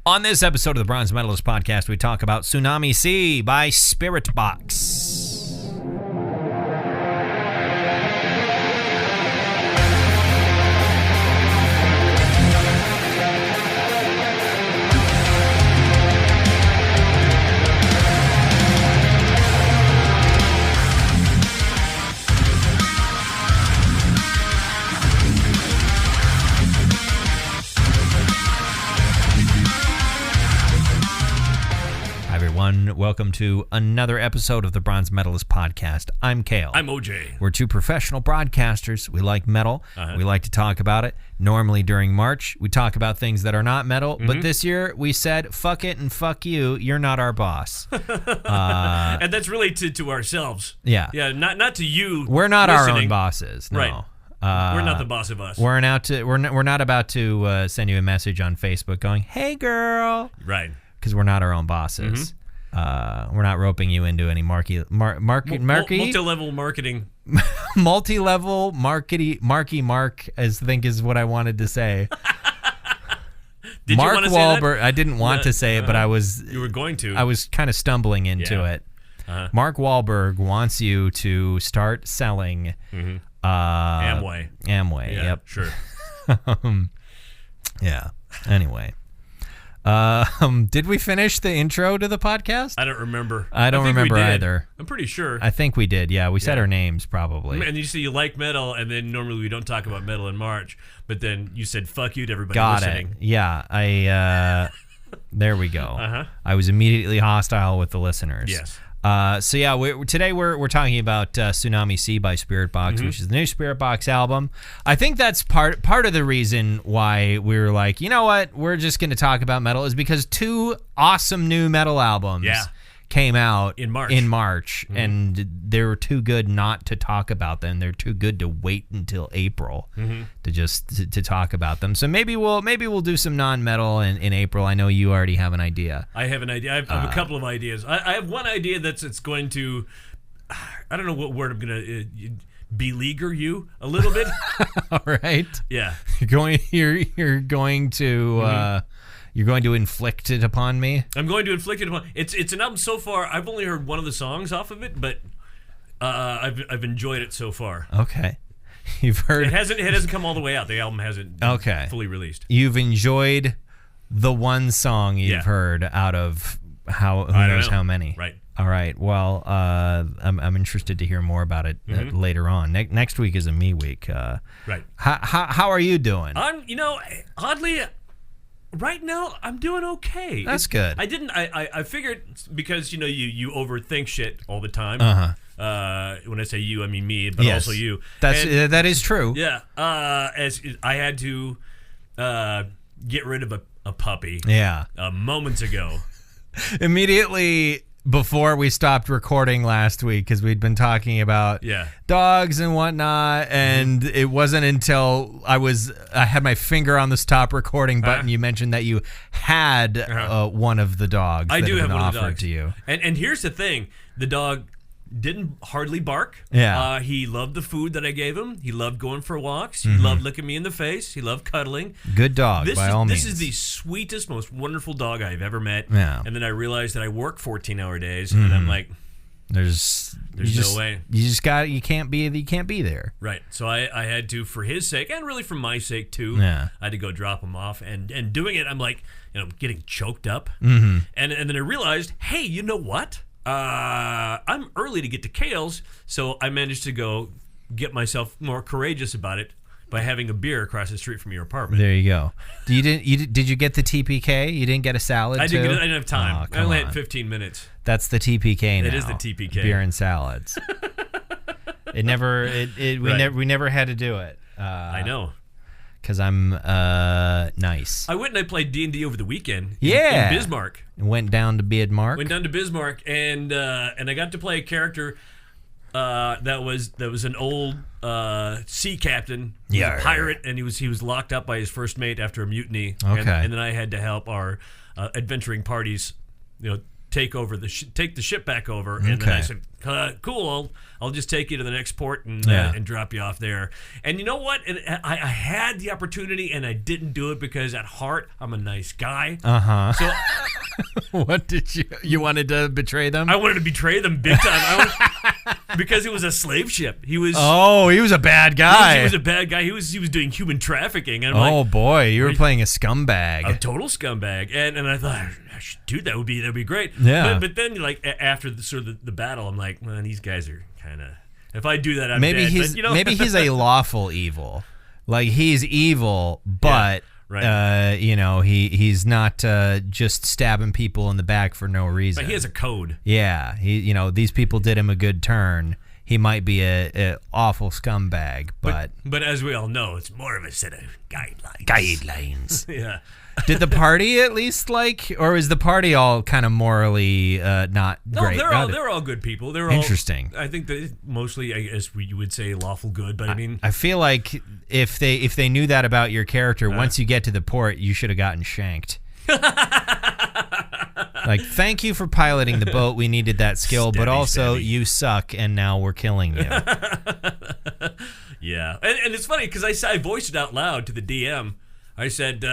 On this episode of the Bronze Metalist Podcast, we talk about Tsunami Sea by Spiritbox. Welcome to another episode of the Bronze Metalist Podcast. I'm Kale. I'm OJ. We're two professional broadcasters. We like metal. We like to talk about it. Normally during March, we talk about things that are not metal. But this year, we said, fuck it and fuck you. You're not our boss. And that's really to ourselves. Yeah. Yeah, not to you. We're not our own bosses. No. Right. We're not the boss of us. We're not about to send you a message on Facebook going, hey, girl. Right. Because we're not our own bosses. We're not roping you into any multi-level marketing. Multi-level marky mark, I think is what I wanted to say. Did Mark you want to Wahlberg, say that? I didn't want to say it, but I was. You were going to. I was kind of stumbling into it. Mark Wahlberg wants you to start selling Amway. Yeah, yep. Sure. Yeah. Anyway. Did we finish the intro to the podcast? I don't remember. I don't remember either. I'm pretty sure. I think we did. Yeah, we said our names probably. And you say you like metal, and then normally we don't talk about metal in March, but then you said fuck you to everybody listening. Got it. Yeah, there we go. I was immediately hostile with the listeners. Yes. So yeah, today we're talking about Tsunami Sea by Spiritbox, which is the new Spiritbox album. I think that's part of the reason why we were like, you know what, we're just going to talk about metal is because two awesome new metal albums came out in March, and they were too good not to talk about them. They're too good to wait until April to talk about them. So maybe we'll do some non-metal in April. I know you already have an idea. I have an idea. I have a couple of ideas. I have one idea it's going to, I don't know what word I'm going to beleaguer you a little bit. All right. Yeah. You're going to You're going to inflict it upon me? I'm going to inflict it upon. It's an album so far. I've only heard one of the songs off of it, but I've enjoyed it so far. Okay. You've heard it hasn't come all the way out. The album hasn't fully released. You've enjoyed the one song you've heard out of who knows how many. Right. All right. Well, I'm interested to hear more about it later on. Next week is a me week. Right. How are you doing? I'm oddly. Right now, I'm doing okay. That's good. I figured because you overthink shit all the time. When I say you, I mean me, but also you. That is true. Yeah. As I had to get rid of a puppy. Yeah. Moments ago. Immediately before we stopped recording last week, because we'd been talking about dogs and whatnot, and it wasn't until I had my finger on the stop recording button you mentioned that you had one of the dogs. I do have one of the offered dogs to you. And here's the thing: the dog didn't hardly bark. Yeah. He loved the food that I gave him. He loved going for walks. He loved licking me in the face. He loved cuddling. Good dog, by all means. This is the sweetest, most wonderful dog I've ever met. Yeah. And then I realized that I work 14-hour days, and I'm like, there's no way. You can't be there. Right. So I had to, for his sake, and really for my sake too. Yeah. I had to go drop him off, and doing it, I'm like, getting choked up, and then I realized, hey, you know what? I'm early to get to Kale's, so I managed to go get myself more courageous about it by having a beer across the street from your apartment. There you go. Did you get the TPK? You didn't get a salad? I didn't have time. I only had 15 minutes. That's the TPK now. It is the TPK. Beer and salads. We never had to do it. I know. Because I'm nice. I went and I played D&D over the weekend. In Bismarck. Went down to Bismarck. And I got to play a character that was an old sea captain, a pirate, and he was locked up by his first mate after a mutiny. Okay. And then I had to help our adventuring parties, take the ship back over. And then I said, cool, I'll just take you to the next port and drop you off there. And you know what? And I had the opportunity and I didn't do it because at heart I'm a nice guy. So what did you wanted to betray them? I wanted to betray them big time. Because it was a slave ship. He was a bad guy. He was a bad guy. He was doing human trafficking. And I'm boy, you were playing a scumbag. A total scumbag. And I thought, dude, that would be great. Yeah. But then like after the battle, I'm like, well, these guys are kind of. If I do that, I'm maybe dead. he's But, maybe he's a lawful evil. Like he's evil, but. Right. He's not just stabbing people in the back for no reason. But he has a code. Yeah, these people did him a good turn. He might be a awful scumbag, but as we all know, it's more of a set of guidelines. Yeah. Did the party at least or is the party all kind of morally not great? No, they're all good people. They're interesting. I think that mostly, I guess you would say lawful good, but I mean, I feel like if they knew that about your character, once you get to the port, you should have gotten shanked. Like, thank you for piloting the boat. We needed that skill, but also you suck, and now we're killing you. Yeah, and it's funny because I voiced it out loud to the DM. I said,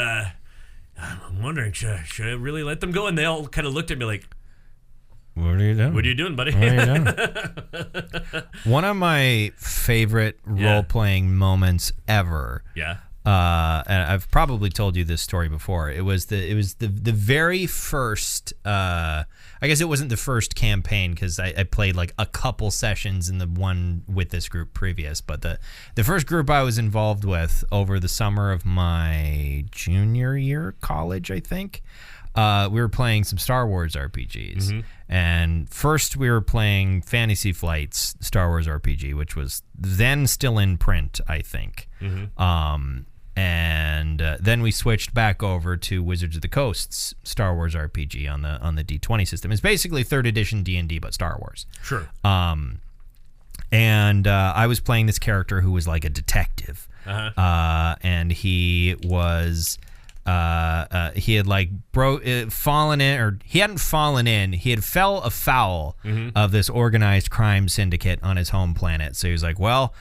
I'm wondering, should I really let them go? And they all kind of looked at me like, what are you doing? What are you doing, buddy? What are you doing? One of my favorite role-playing moments ever. Yeah. And I've probably told you this story before. It was the very first. I guess it wasn't the first campaign because I played like a couple sessions in the one with this group previous. But the first group I was involved with over the summer of my junior year of college, I think. We were playing some Star Wars RPGs. And first we were playing Fantasy Flight's Star Wars RPG, which was then still in print, I think. And then we switched back over to Wizards of the Coast's Star Wars RPG on the D20 system. It's basically 3rd edition D&D, but Star Wars. Sure. And I was playing this character who was like a detective. And he was... he had like fallen in, or he hadn't fallen in. He had fell afoul of this organized crime syndicate on his home planet. So he was like, "Well,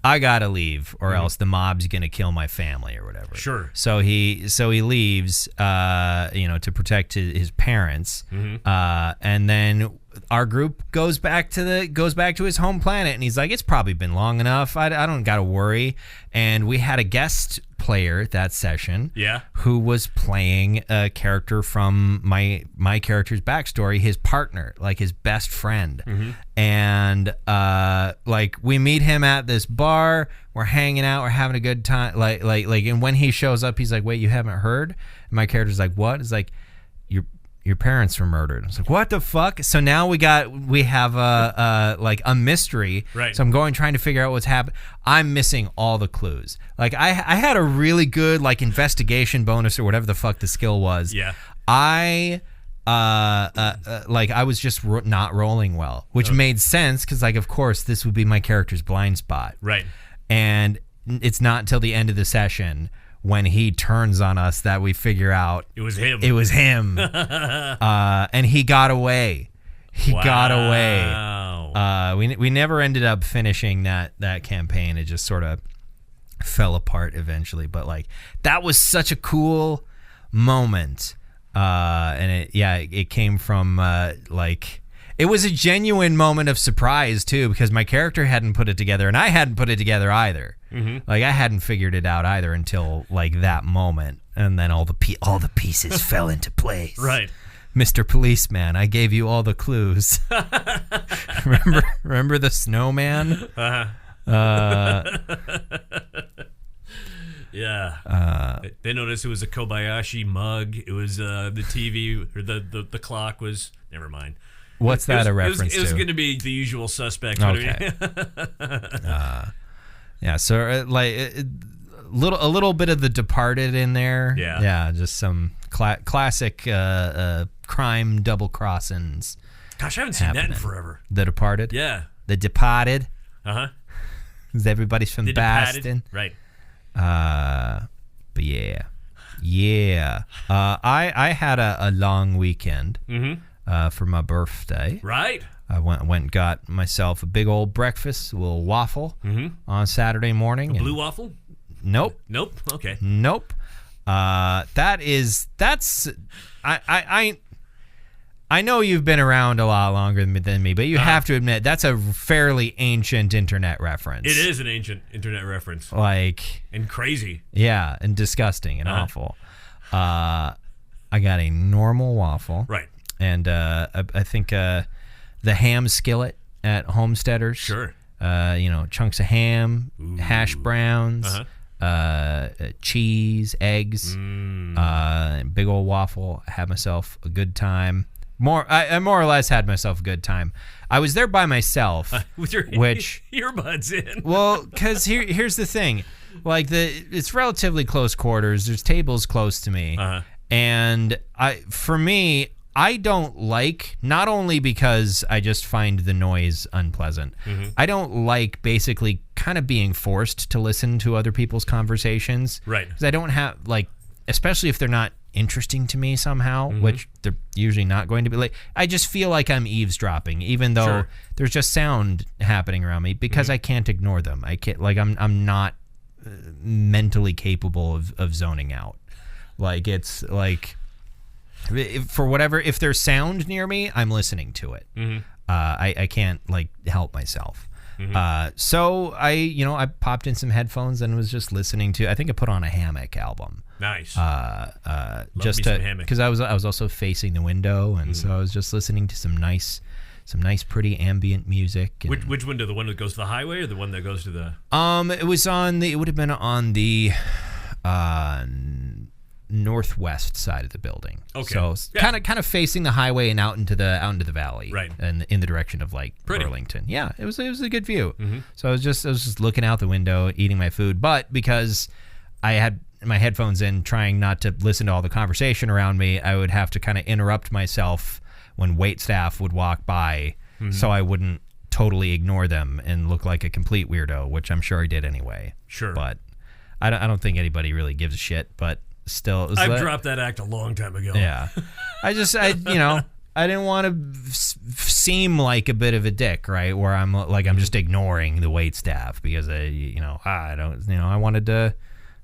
I gotta leave, or else the mob's gonna kill my family, or whatever." Sure. So he leaves, to protect his parents, and then our group goes back to his home planet, and he's like, "It's probably been long enough. I don't gotta worry." And we had a guest player that session, who was playing a character from my character's backstory, his partner, like his best friend. And like we meet him at this bar, we're hanging out, we're having a good time, like and when he shows up, he's like, "Wait, you haven't heard?" And my character's like, "What?" It's like, your parents were murdered. I was like, what the fuck? So now we have a mystery. Right. So I'm trying to figure out what's happening. I'm missing all the clues. Like I had a really good like investigation bonus or whatever the fuck the skill was. Yeah. I was just not rolling well, which made sense because like of course this would be my character's blind spot. Right. And it's not until the end of the session when he turns on us that we figure out it was him. And he got away. Got away. We never ended up finishing that campaign. It just sort of fell apart eventually. But like that was such a cool moment. And it came from it was a genuine moment of surprise too, because my character hadn't put it together and I hadn't put it together either. Like I hadn't figured it out either until like that moment, and then all the pieces fell into place. Right. Mr. Policeman, I gave you all the clues. remember the snowman? Yeah. They noticed it was a Kobayashi mug. It was the TV, or the clock was. Never mind. What's that a reference to? It was going to be The Usual Suspects. Okay. Yeah. So a little bit of The Departed in there. Yeah. Yeah. Just some classic crime double crossings. Gosh, I haven't seen that in forever. The Departed. Yeah. The Departed. Because everybody's from Boston. Right. But yeah. I had a long weekend. for my birthday. Right. I went and got myself a big old breakfast, a little waffle on Saturday morning. A blue waffle? Nope. Nope. Okay. Nope. I know you've been around a lot longer than me, but you have to admit that's a fairly ancient internet reference. It is an ancient internet reference. And crazy. Yeah, and disgusting and awful. I got a normal waffle. Right. And I think the ham skillet at Homesteaders. Sure. Chunks of ham, hash browns, cheese, eggs, big old waffle. I had myself a good time. I more or less had myself a good time. I was there by myself, with your earbuds in. Well, because here's the thing, it's relatively close quarters. There's tables close to me, and I don't like, not only because I just find the noise unpleasant, I don't like basically kind of being forced to listen to other people's conversations. Right. Because I don't have, especially if they're not interesting to me somehow, which they're usually not going to be. I just feel like I'm eavesdropping, even though there's just sound happening around me, because I can't ignore them. I can't, I'm not mentally capable of zoning out. If there's sound near me, I'm listening to it. I can't help myself. So I popped in some headphones and was just listening to. I think I put on a Hammock album. Nice. Just because I was also facing the window, and so I was just listening to some nice, pretty ambient music. Which window? The one that goes to the highway, or the one that goes to the? It would have been on the northwest side of the building. Okay. So kind of facing the highway and out into the valley. Right. And in the direction of Burlington. Yeah, it was a good view. So I was just looking out the window, eating my food, but because I had my headphones in, trying not to listen to all the conversation around me, I would have to kind of interrupt myself when wait staff would walk by, so I wouldn't totally ignore them and look like a complete weirdo, which I'm sure I did anyway. Sure. But I don't think anybody really gives a shit, but still, I've dropped that act a long time ago. Yeah, I didn't want to seem like a bit of a dick, right? Where I'm I'm just ignoring the wait staff because I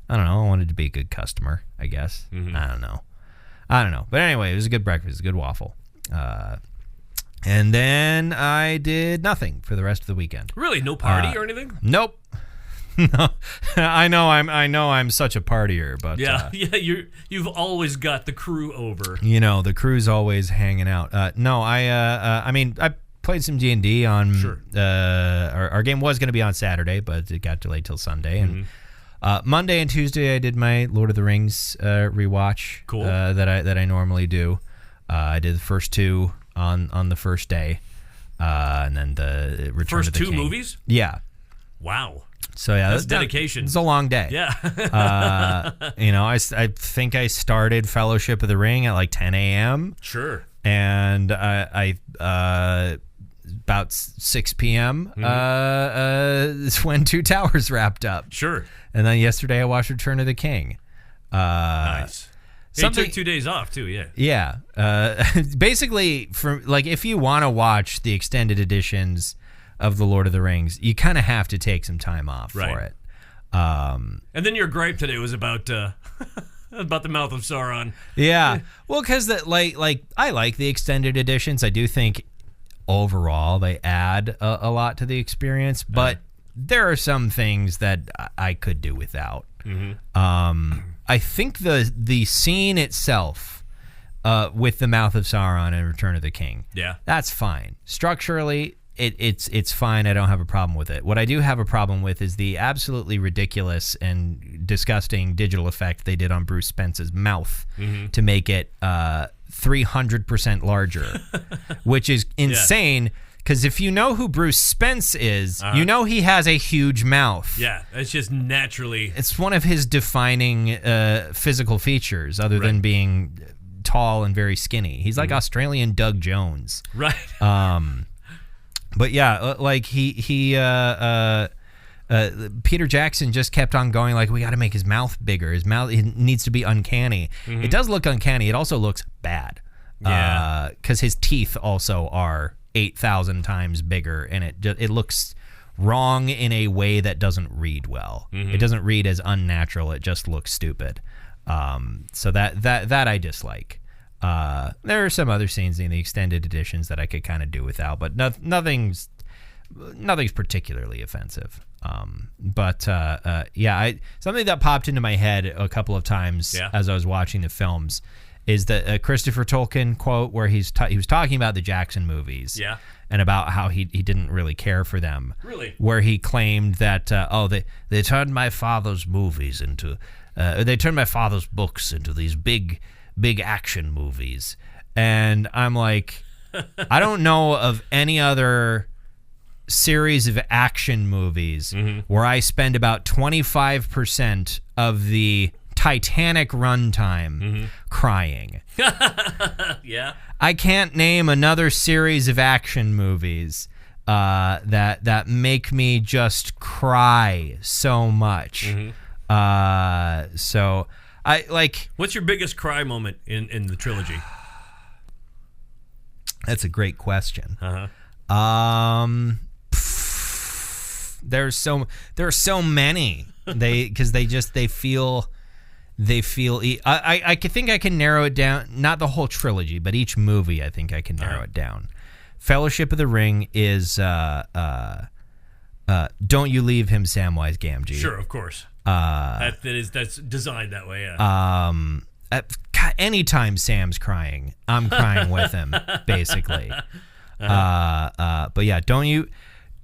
wanted to be a good customer, I guess. I don't know. But anyway, it was a good breakfast, a good waffle. And then I did nothing for the rest of the weekend. Really, no party or anything? Nope. No, I know I'm such a partier, but you've always got the crew over. The crew's always hanging out. I played some D&D on. Sure. Our game was going to be on Saturday, but it got delayed till Sunday. And Monday and Tuesday I did my Lord of the Rings rewatch. Cool. That I normally do. I did the first two on the first day, and then the Return first of the two King. Movies. Yeah. Wow. So yeah, that's dedication. It's a long day. Yeah. I think I started Fellowship of the Ring at 10 a.m. Sure. And I about 6 p.m. Is when Two Towers wrapped up. Sure. And then yesterday I watched Return of the King. Nice. You took 2 days off too. Yeah. Yeah. Basically, if you want to watch the extended editions of the Lord of the Rings, you kind of have to take some time off for it. And then your gripe today was about the Mouth of Sauron. Yeah, well, because I like the extended editions. I do think overall they add a lot to the experience, but there are some things that I could do without. I think the scene itself with the Mouth of Sauron and Return of the King, that's fine. Structurally, it's fine. I don't have a problem with it. What I do have a problem with is the absolutely ridiculous and disgusting digital effect they did on Bruce Spence's mouth to make it 300% larger, which is insane. Because if you know who Bruce Spence is, you know he has a huge mouth. Yeah, it's just naturally. It's one of his defining physical features, other than being tall and very skinny. He's like Australian Doug Jones. Right. But yeah, Peter Jackson just kept on going we got to make his mouth bigger. His mouth needs to be uncanny. It does look uncanny. It also looks bad. Yeah. Because his teeth also are 8,000 times bigger, and it looks wrong in a way that doesn't read well. It doesn't read as unnatural. It just looks stupid. So that I dislike. There are some other scenes in the extended editions that I could kind of do without, but nothing's particularly offensive. Something that popped into my head a couple of times as I was watching the films is the Christopher Tolkien quote where he was talking about the Jackson movies, and about how he didn't really care for them. Really, where he claimed that they turned my father's movies into they turned my father's books into these big action movies, and I'm like, I don't know of any other series of action movies where I spend about 25% of the Titanic runtime crying. Yeah. I can't name another series of action movies that make me just cry so much. So I like. What's your biggest cry moment in the trilogy? That's a great question. There are so many. They feel. I think I can narrow it down. Not the whole trilogy, but each movie. I think I can narrow it down. Fellowship of the Ring is Don't You Leave Him, Samwise Gamgee. Sure, of course. That's designed that way. Yeah. Anytime Sam's crying, I'm crying with him, basically. But yeah, Don't You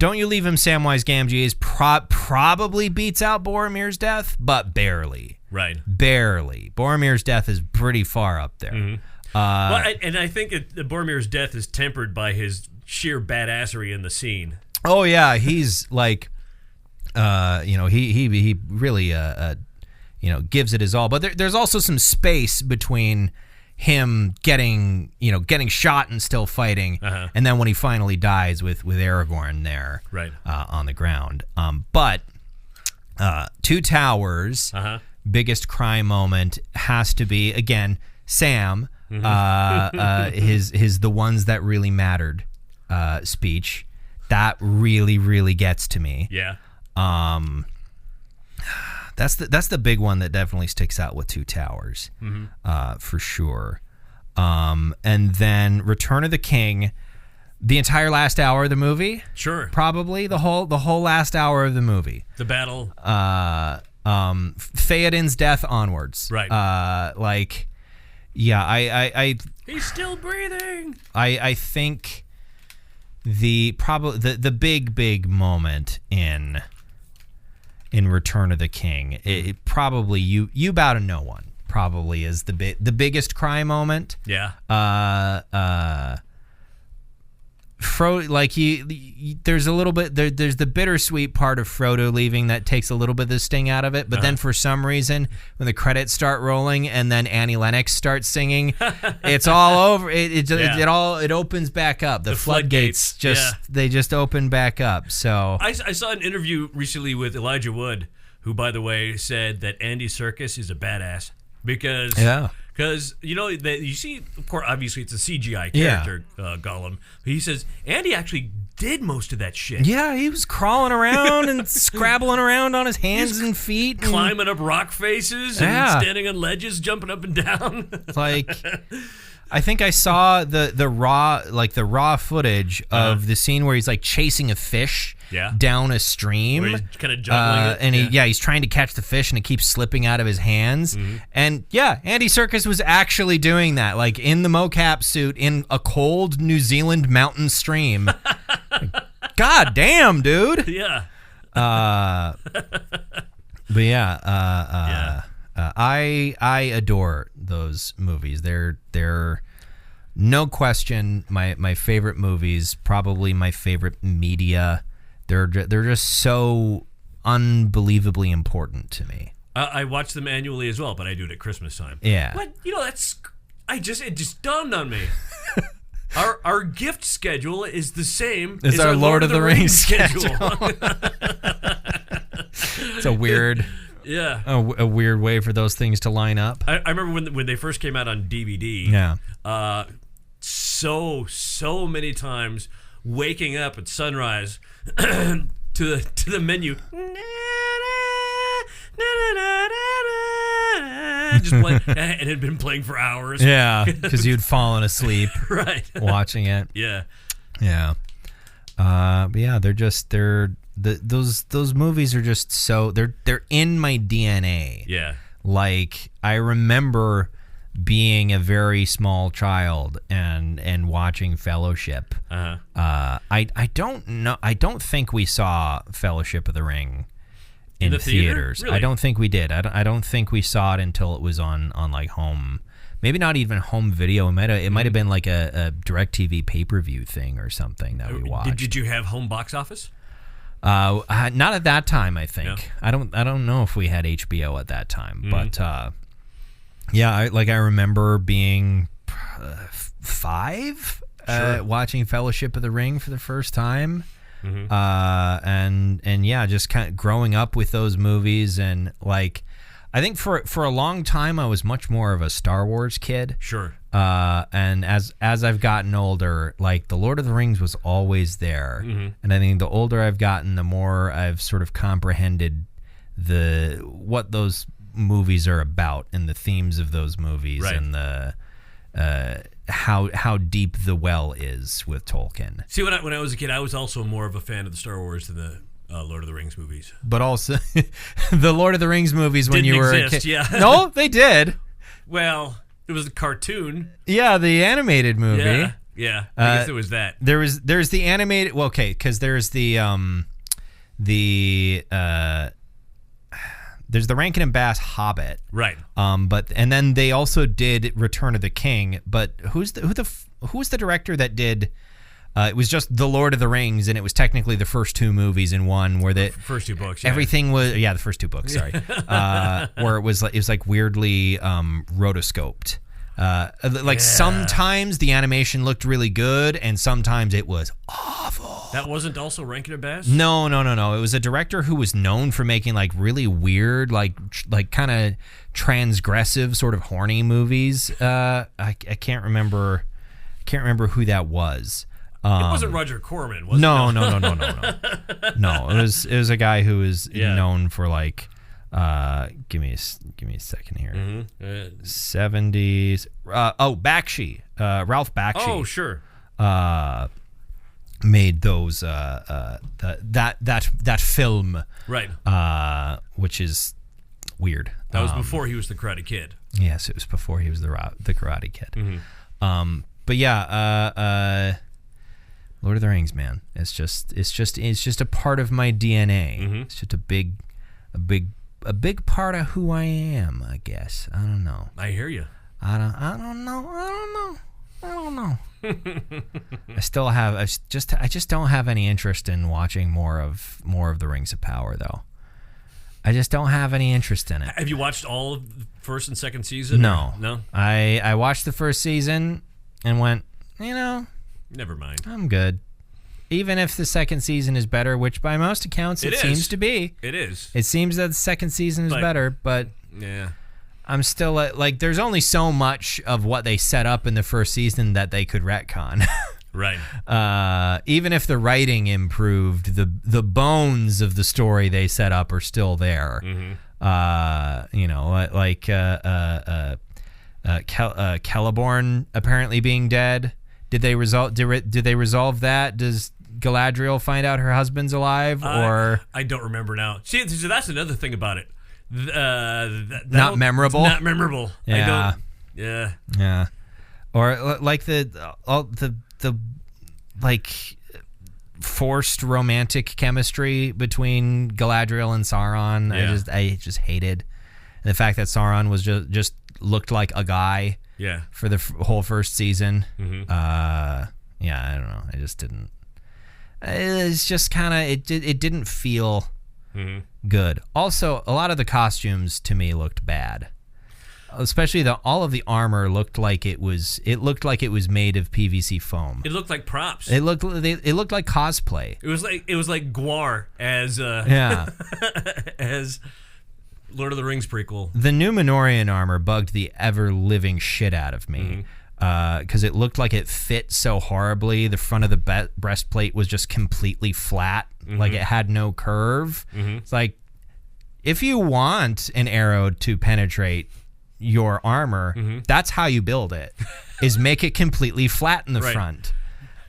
Leave Him, Samwise Gamgee is probably beats out Boromir's death, but barely. Right. Barely. Boromir's death is pretty far up there. I think Boromir's death is tempered by his sheer badassery in the scene. Oh yeah, he's like, he really gives it his all. But there's also some space between him getting shot and still fighting, and then when he finally dies with Aragorn there, right, on the ground. But Two Towers, biggest cry moment has to be again Sam, his the ones that really mattered speech. That really gets to me. Yeah. That's the big one that definitely sticks out with Two Towers, for sure. And then Return of the King, the entire last hour of the movie. Sure. Probably the whole last hour of the movie. The battle. Theoden's death onwards. Right. I he's still breathing. I think the big moment in Return of the King, it probably you bow to no one probably is the biggest cry moment. Yeah. Frodo, there's a little bit there's the bittersweet part of Frodo leaving that takes a little bit of the sting out of it, but then for some reason when the credits start rolling and then Annie Lennox starts singing, it's all over. It opens back up. The floodgates just open back up. So I saw an interview recently with Elijah Wood, who by the way said that Andy Serkis is a badass because you see, of course, obviously it's a CGI character, Gollum. But he says Andy actually did most of that shit. Yeah, he was crawling around and scrabbling around on his hands and feet, climbing up rock faces and standing on ledges, jumping up and down. Like, I think I saw the raw footage of the scene where he's like chasing a fish down a stream. Where he's kind of juggling it. And he's trying to catch the fish and it keeps slipping out of his hands. And Andy Serkis was actually doing that, like in the mocap suit in a cold New Zealand mountain stream. God damn, dude. Yeah. But I adore those movies. They're no question my favorite movies, probably my favorite media. They're just so unbelievably important to me. I watch them annually as well, but I do it at Christmas time. Yeah. But it just dawned on me. Our gift schedule is the same as our Lord of the Rings schedule. It's a weird, a weird way for those things to line up. I remember when they first came out on DVD. Yeah. so many times waking up at sunrise to the menu. Just play, and it had been playing for hours. Yeah, because you'd fallen asleep right watching it. Yeah. But yeah, those movies are just so they're in my DNA. Yeah. Like, I remember being a very small child and watching Fellowship. I don't think we saw Fellowship of the Ring in the theaters. Really? I don't think we did. I don't think we saw it until it was on like home. Maybe not even home video. It might have been like a DirecTV pay-per-view thing or something that we watched. Did you have home box office? Not at that time, I think. No. I don't know if we had HBO at that time, but yeah, I remember being 5, watching Fellowship of the Ring for the first time. And yeah, just kind of growing up with those movies, and like, I think for a long time I was much more of a Star Wars kid. Sure. And as I've gotten older, like, the Lord of the Rings was always there. And I think the older I've gotten, the more I've sort of comprehended what those movies are about and the themes of those movies, right, and the how deep the well is with Tolkien. See, when I was a kid, I was also more of a fan of the Star Wars than the Lord of the Rings movies. But also, the Lord of the Rings movies when Didn't you were exist, a kid. Yeah. No, they did. Well, it was a cartoon. Yeah, the animated movie. Yeah. I guess it was that. There's the animated. Well, okay, because there's there's the Rankin and Bass Hobbit, right? And then they also did Return of the King. But who was the director that did? It was just The Lord of the Rings, and it was technically the first 2 movies in one, where the first 2 books. Yeah. Everything was the first 2 books. Sorry, where it was like weirdly rotoscoped. Sometimes the animation looked really good, and sometimes it was awful. That wasn't also Rankin and Bass? No. It was a director who was known for making like really weird, like kind of transgressive, sort of horny movies. I can't remember who that was. It wasn't Roger Corman, was it? No. No, it was a guy who was known for like. Give me a second here. 70s. Bakshi. Ralph Bakshi. Oh, sure. Made those that film, right? Which is weird. That was before he was the Karate Kid. Yes, it was before he was the Karate Kid. But yeah, Lord of the Rings, man. It's just a part of my DNA. It's just a big part of who I am, I guess. I don't know. I hear you. I don't know. I just don't have any interest in watching more of the Rings of Power, though. I just don't have any interest in it. Have you watched all of the first and second season? No. No? I watched the first season and went, never mind. I'm good. Even if the second season is better, which by most accounts it seems to be. It is. It seems that the second season is better, but yeah, I'm still like, there's only so much of what they set up in the first season that they could retcon. Right. Even if the writing improved, the bones of the story they set up are still there. Celeborn apparently being dead. Did they resolve that? Does Galadriel find out her husband's alive, or I don't remember now. See, so that's another thing about it. Not memorable. Not memorable. Yeah. Yeah. Or like the forced romantic chemistry between Galadriel and Sauron. Yeah. I just hated the fact that Sauron was just looked like a guy. Yeah. For the whole first season. I don't know. I just didn't. It's just kind of it didn't feel good. Also, a lot of the costumes to me looked bad. Especially all of the armor looked like it was made of PVC foam. It looked like props. It looked like cosplay. It was like Gwar as as Lord of the Rings prequel. The Númenórean armor bugged the ever living shit out of me. because it looked like it fit so horribly. The front of the breastplate was just completely flat, like it had no curve. It's like, if you want an arrow to penetrate your armor, that's how you build it, is make it completely flat in the front.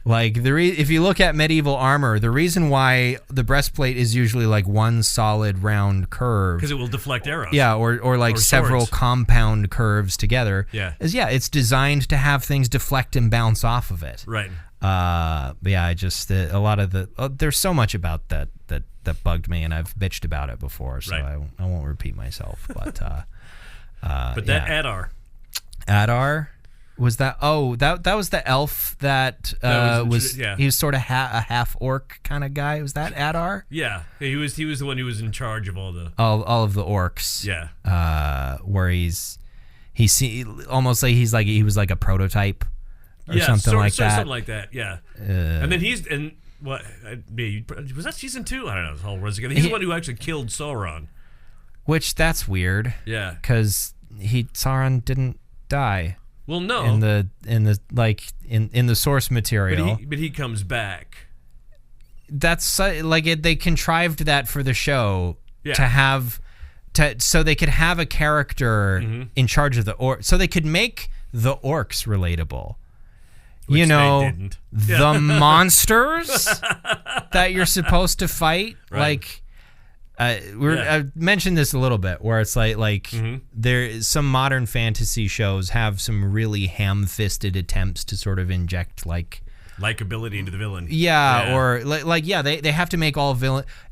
Like, if you look at medieval armor, the reason why the breastplate is usually like one solid round curve, because it will deflect arrows. Yeah, or like several compound curves together. Yeah. It's designed to have things deflect and bounce off of it. Right. But yeah, I just a lot of there's so much about that bugged me, and I've bitched about it before, so I won't repeat myself. But but that Adar. Was that? Oh, that was the elf that was he was sort of a half orc kind of guy. Was that Adar? Yeah, he was the one who was in charge of all of the orcs. Yeah, where he almost like he was like a prototype or something like that. Something like that. Yeah, and then what? Was that season 2? I don't know. This whole runs together. He's the one who actually killed Sauron. Which that's weird. Yeah, because Sauron didn't die. Well, no. In the source material, but he comes back. That's they contrived that for the show so they could have a character in charge of the orcs, so they could make the orcs relatable. Which they didn't. The monsters that you're supposed to fight, right. I mentioned this a little bit, where it's like there some modern fantasy shows have some really ham-fisted attempts to sort of inject likability into the villain. Or they have to make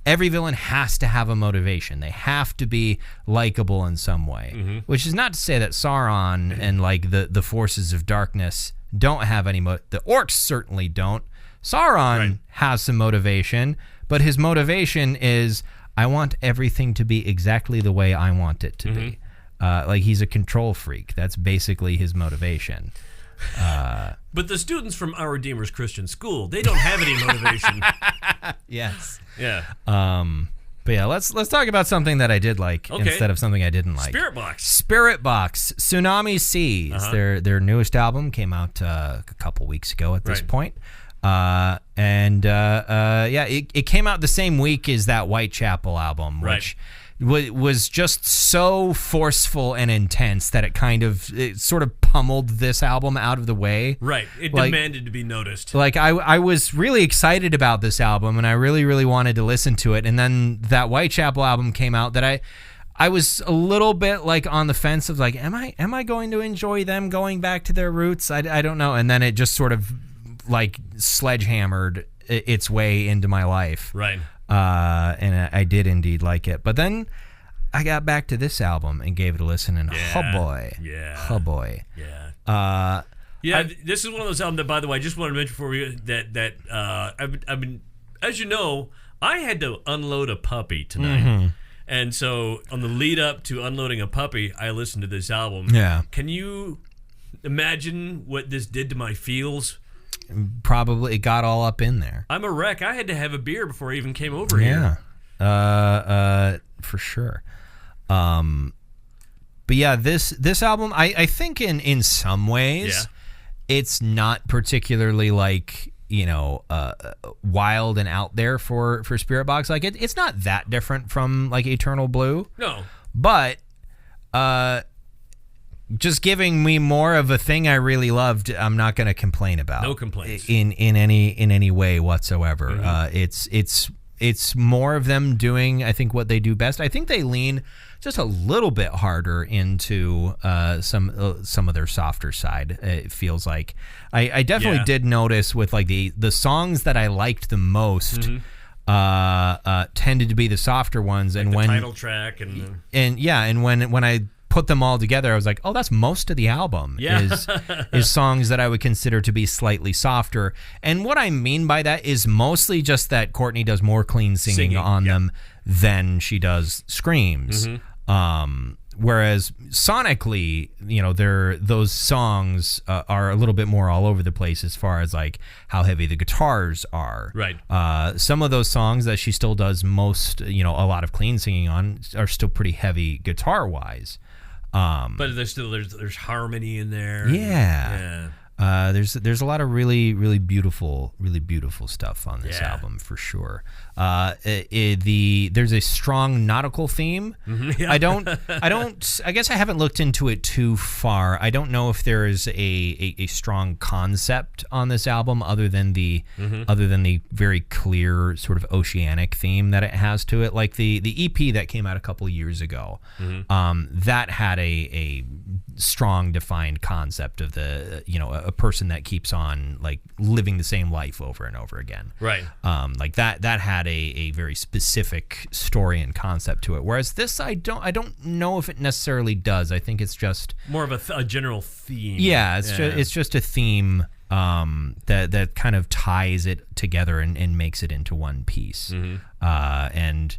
every villain has to have a motivation. They have to be likable in some way. Which is not to say that Sauron and the forces of darkness don't have any the orcs certainly don't. Sauron has some motivation, but his motivation is, I want everything to be exactly the way I want it to be. He's a control freak. That's basically his motivation. But the students from Our Redeemer's Christian School, they don't have any motivation. Yes. Yeah. But yeah, let's talk about something that I did like instead of something I didn't like. Spiritbox, Tsunami Sea. Their newest album came out a couple weeks ago at this point. It came out the same week as that Whitechapel album, which was just so forceful and intense that it sort of pummeled this album out of the way. Right. It demanded to be noticed. I was really excited about this album, and I really, really wanted to listen to it. And then that Whitechapel album came out that I was a little bit on the fence of am I going to enjoy them going back to their roots? I don't know. And then it just sort of sledgehammered its way into my life. Right. And I did indeed like it. But then I got back to this album and gave it a listen, and oh boy. This is one of those albums that, by the way, I just wanted to mention for you that I've been, as you know, I had to unload a puppy tonight. And so on the lead up to unloading a puppy, I listened to this album. Yeah. Can you imagine what this did to my feels? Probably it got all up in there. I'm a wreck. I had to have a beer before I even came over here. For sure. But yeah, this album, I think in some ways, it's not particularly wild and out there for Spiritbox. It's not that different from Eternal Blue. No. But just giving me more of a thing I really loved, I'm not going to complain about. No complaints in any way whatsoever. It's more of them doing, I think, what they do best. I think they lean just a little bit harder into some of their softer side. It feels like I definitely did notice with the songs that I liked the most tended to be the softer ones, and the when title track and when I put them all together, I was like, oh, that's most of the album is songs that I would consider to be slightly softer. And what I mean by that is mostly just that Courtney does more clean singing on them than she does screams. Whereas sonically, those songs are a little bit more all over the place as far as how heavy the guitars are. Right. Some of those songs that she still does a lot of clean singing on are still pretty heavy guitar wise. But there's harmony in there. Yeah. There's a lot of really beautiful stuff on this album for sure. There's a strong nautical theme. Yeah. I guess I haven't looked into it too far. I don't know if there is a strong concept on this album other than the very clear sort of oceanic theme that it has to it. Like the EP that came out a couple years ago, that had a strong defined concept of a person that keeps on like living the same life over and over again. Right. Like that had a very specific story and concept to it. Whereas this, I don't know if it necessarily does. I think it's just more of a general theme. Yeah, it's just a theme that kind of ties it together and makes it into one piece. And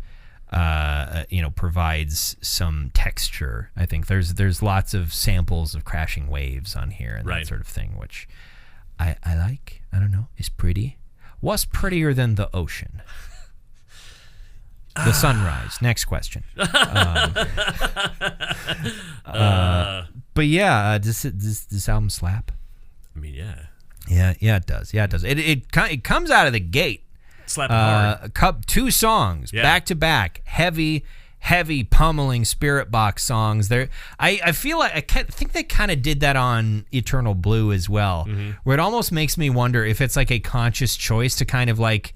provides some texture. I think there's lots of samples of crashing waves on here and that sort of thing, which I like. I don't know. It's pretty. What's prettier than the ocean? The sunrise. Next question. But yeah, does this album slap? I mean, yeah. Yeah, it does. It comes out of the gate. Slapping hard. 2 songs back to back, heavy pummeling Spiritbox songs. I feel like I think they kind of did that on Eternal Blue as well, where it almost makes me wonder if it's like a conscious choice to kind of like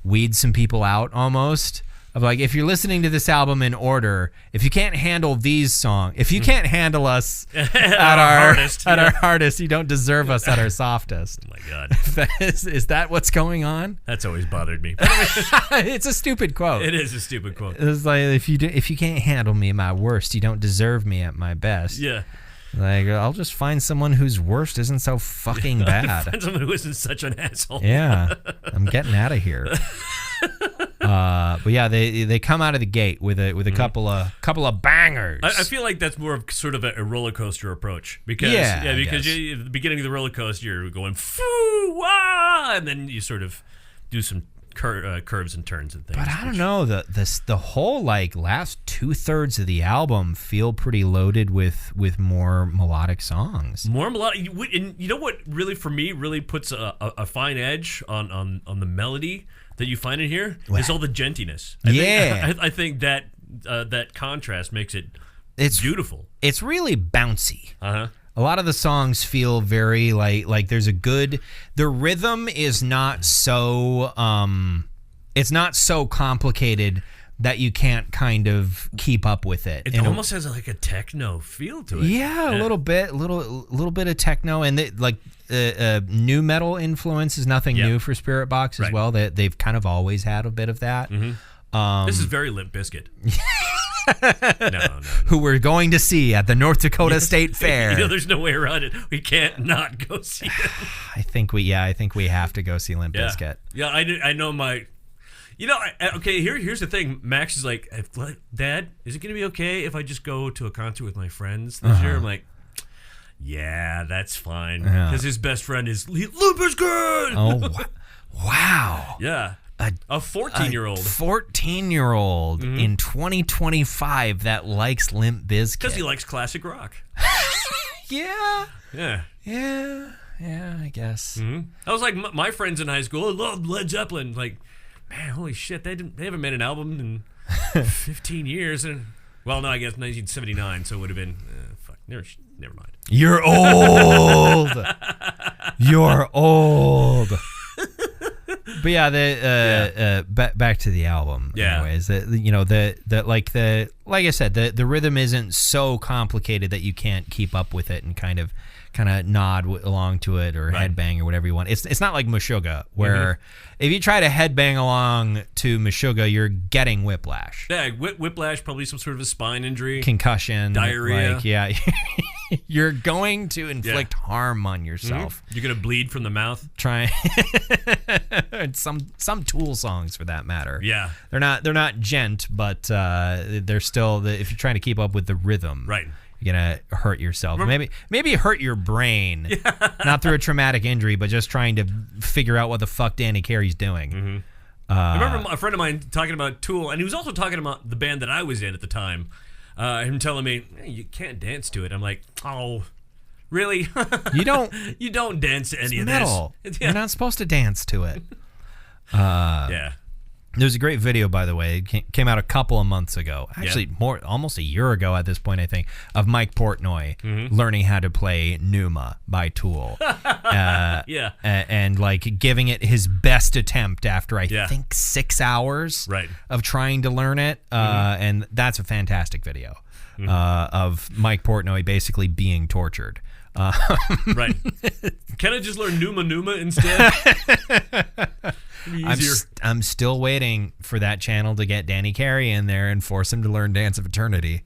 weed some people out almost. Of like, if you're listening to this album in order, if you can't handle these songs, if you can't handle us at our hardest, you don't deserve us at our softest. Oh my God. Is that what's going on? That's always bothered me. It's a stupid quote. It is a stupid quote. It's like, if you can't handle me at my worst, you don't deserve me at my best. Yeah. Like, I'll just find someone whose worst isn't so fucking bad. Find someone who isn't such an asshole. Yeah. I'm getting out of here. But yeah, they come out of the gate with a couple of bangers. I feel like that's more of sort of a roller coaster approach because at the beginning of the roller coaster you're going foo wah, and then you sort of do some curves and turns and things. But I don't know, the whole like last 2/3 of the album feel pretty loaded with more melodic songs. More melodic, and you know what really for me really puts a fine edge on the melody that you find in here is all the gentiness. I think that that contrast makes it's beautiful. It's really bouncy. Uh-huh. A lot of the songs feel very like there's the rhythm is not so it's not so complicated that you can't kind of keep up with it. It almost has like a techno feel to it. Yeah, a little bit of techno, and new metal influence is nothing new for Spiritbox as well. They've kind of always had a bit of that. This is very Limp Bizkit. No. Who we're going to see at the North Dakota State Fair. There's no way around it. We can't not go see it. I think we have to go see Limp Bizkit. Yeah, I know my. Okay. Here's the thing. Max is like, Dad, is it going to be okay if I just go to a concert with my friends this year? I'm like, yeah, that's fine because his best friend is Limp Bizkit. Oh, wow. Yeah. A 14-year-old. 14-year-old in 2025 that likes Limp Bizkit. Because he likes classic rock. Yeah, I guess. I was like, my friends in high school loved Led Zeppelin. Like, man, holy shit, they haven't made an album in 15 years. And well, no, I guess 1979, so it would have been, never mind. You're old. You're old. But yeah, back to the album. Yeah. Anyways, like I said, the rhythm isn't so complicated that you can't keep up with it and kind of nod along to it or headbang or whatever you want. It's not like Meshuggah where if you try to headbang along to Meshuggah, you're getting whiplash. Yeah, whiplash, probably some sort of a spine injury, concussion, diarrhea. You're going to inflict harm on yourself. You're gonna bleed from the mouth. Try some Tool songs for that matter. Yeah, they're not gent, but they're still if you're trying to keep up with the rhythm. Right. You're gonna hurt yourself. Maybe hurt your brain, not through a traumatic injury, but just trying to figure out what the fuck Danny Carey's doing. I remember a friend of mine talking about Tool, and he was also talking about the band that I was in at the time. him telling me, hey, you can't dance to it. I'm like, oh, really? You don't. You don't dance to any It's of metal. this. You're not supposed to dance to it. Yeah. There's a great video, by the way. It came out a couple of months ago. Actually, almost a year ago at this point, I think, of Mike Portnoy learning how to play Numa by Tool. And like giving it his best attempt after, I think, 6 hours of trying to learn it. And that's a fantastic video of Mike Portnoy basically being tortured. Right. Can I just learn Numa instead? I'm still waiting for that channel to get Danny Carey in there and force him to learn Dance of Eternity.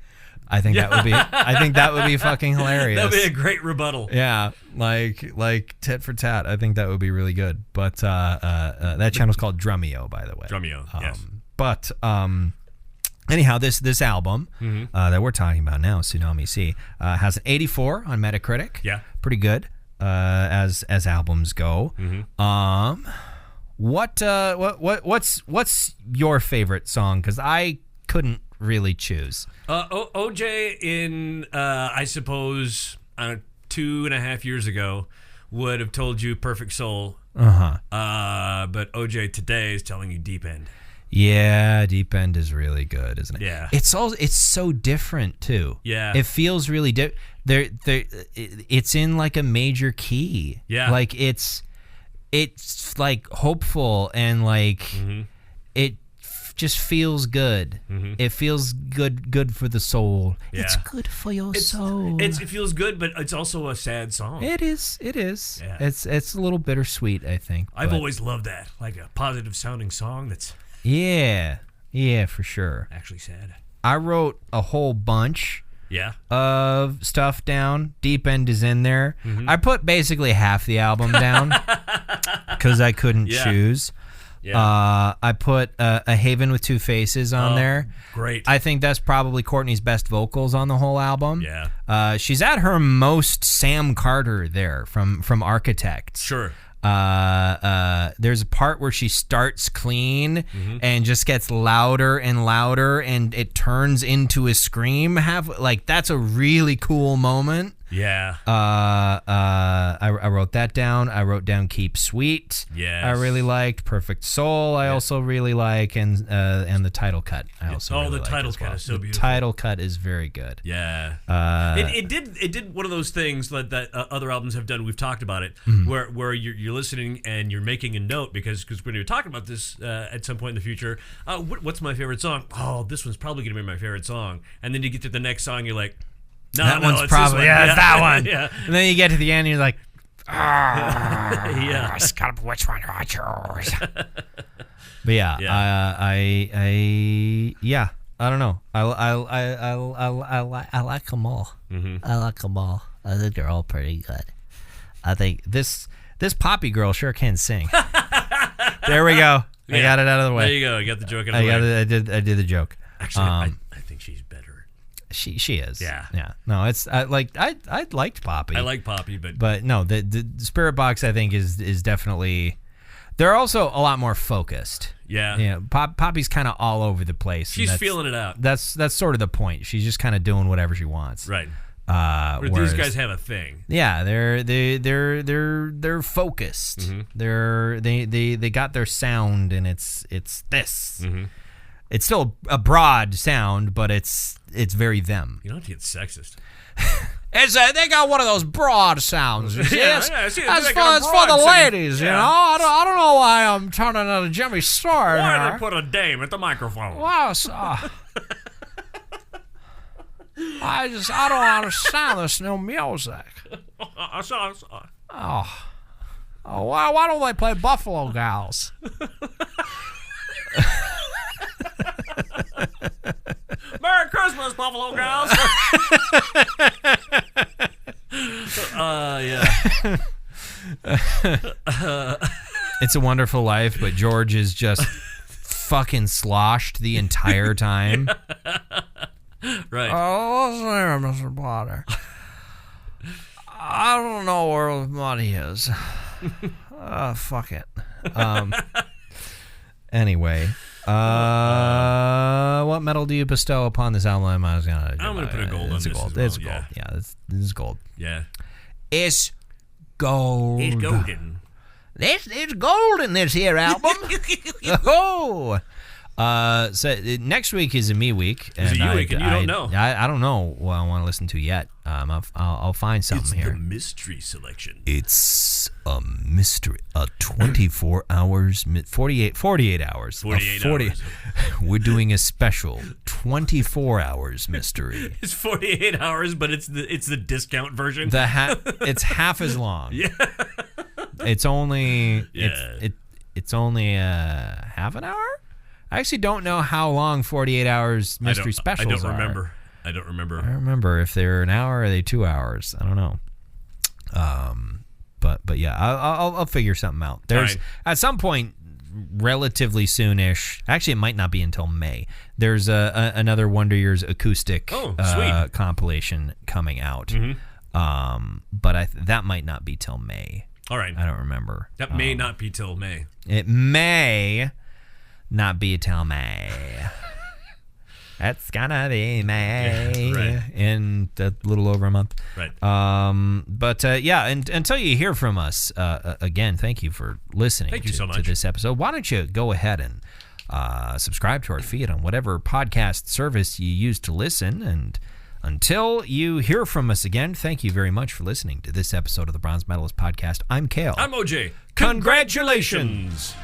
I think that would be fucking hilarious. That'd be a great rebuttal. Yeah, like tit for tat. I think that would be really good. But that channel's called Drumeo, by the way. Drumeo, yes. But anyhow, this album that we're talking about now, Tsunami Sea, has an 84 on Metacritic. Yeah, pretty good as albums go. What's your favorite song? Because I couldn't really choose. OJ in I suppose 2.5 years ago would have told you Perfect Soul. But OJ today is telling you Deep End. Yeah, Deep End is really good, isn't it? Yeah. It's so different too. Yeah. It feels really it's in like a major key. Yeah. Like it's like hopeful and like it just feels good. It feels good for the soul. Yeah. It's good for your soul. It feels good, but it's also a sad song. It is. Yeah. It's a little bittersweet, I think. I've always loved that, like a positive sounding song that's for sure. actually sad. I wrote a whole bunch of stuff down. Deep End is in there. I put basically half the album down because I couldn't choose. I put A Haven with Two Faces on there. Great. I think that's probably Courtney's best vocals on the whole album. Yeah. She's at her most Sam Carter there from Architects. Sure. There's a part where she starts clean and just gets louder and louder and it turns into a scream. That's a really cool moment. Yeah. I wrote that down. I wrote down Keep Sweet. Yes. I really liked Perfect Soul. I also really like and the title cut. I also really the title cut is so beautiful. The title cut is very good. Yeah. It did one of those things that other albums have done. We've talked about it where you're listening and you're making a note because when you're talking about this at some point in the future, what's my favorite song? Oh, this one's probably gonna be my favorite song. And then you get to the next song, you're like, that one's probably it's that one. Yeah. And then you get to the end, and you're like, yeah. Which one do I choose? But I don't know. I like them all. I like them all. I think they're all pretty good. I think this Poppy girl sure can sing. There we go. I got it out of the way. There you go. You got the joke out of the way. I did the joke. Actually, I think she's better. She is. Yeah. No, it's I liked Poppy. I like Poppy, but no, the Spiritbox I think is definitely. They're also a lot more focused. Yeah. Yeah. Poppy's kind of all over the place. She's feeling it out. That's sort of the point. She's just kind of doing whatever she wants. Right. Whereas, these guys have a thing. Yeah, they're focused. They got their sound, and it's this. It's still a broad sound, but it's very them. You don't have to get sexist. They got one of those broad sounds. You see? It's for the ladies, you know. I don't know why I'm turning into Jimmy Star. Why did they put a dame at the microphone? Well, I don't understand this new music. Why don't they play Buffalo Gals? Merry Christmas, Buffalo Gals. Yeah. It's a Wonderful Life, but George is just fucking sloshed the entire time. Right. Oh, listen here, Mr. Potter. I don't know where the money is. Fuck it. Anyway, what medal do you bestow upon this album? I'm gonna put a gold on this as well. It's gold. Yeah, this is gold. Yeah. It's gold. It's golden. It's gold in this here album. Oh. So next week is a me week. It's a you week, and you don't know. I don't know what I want to listen to yet. I'll find something here. It's the mystery selection. It's a mystery. 24 hours, 48 hours. 48 hours. We're doing a special 24 hours mystery. It's 48 hours, but it's the discount version. It's half as long. Yeah. It's only it's only half an hour. I actually don't know how long 48 hours mystery specials are. I don't remember. I don't remember if they're an hour or are they 2 hours. I don't know. But yeah, I'll figure something out. There's at some point, relatively soonish. Actually, it might not be until May. There's another Wonder Years acoustic compilation coming out. Mm-hmm. But that might not be till May. All right. I don't remember. That may not be till May. It may not be till May. That's gonna be May. Yeah, right. In a little over a month. Right. But and until you hear from us again, thank you for listening. Thank you so much to this episode. Why don't you go ahead and subscribe to our feed on whatever podcast service you use to listen. And until you hear from us again, thank you very much for listening to this episode of the Bronze Medalist Podcast. I'm Kale. I'm OJ. Congratulations.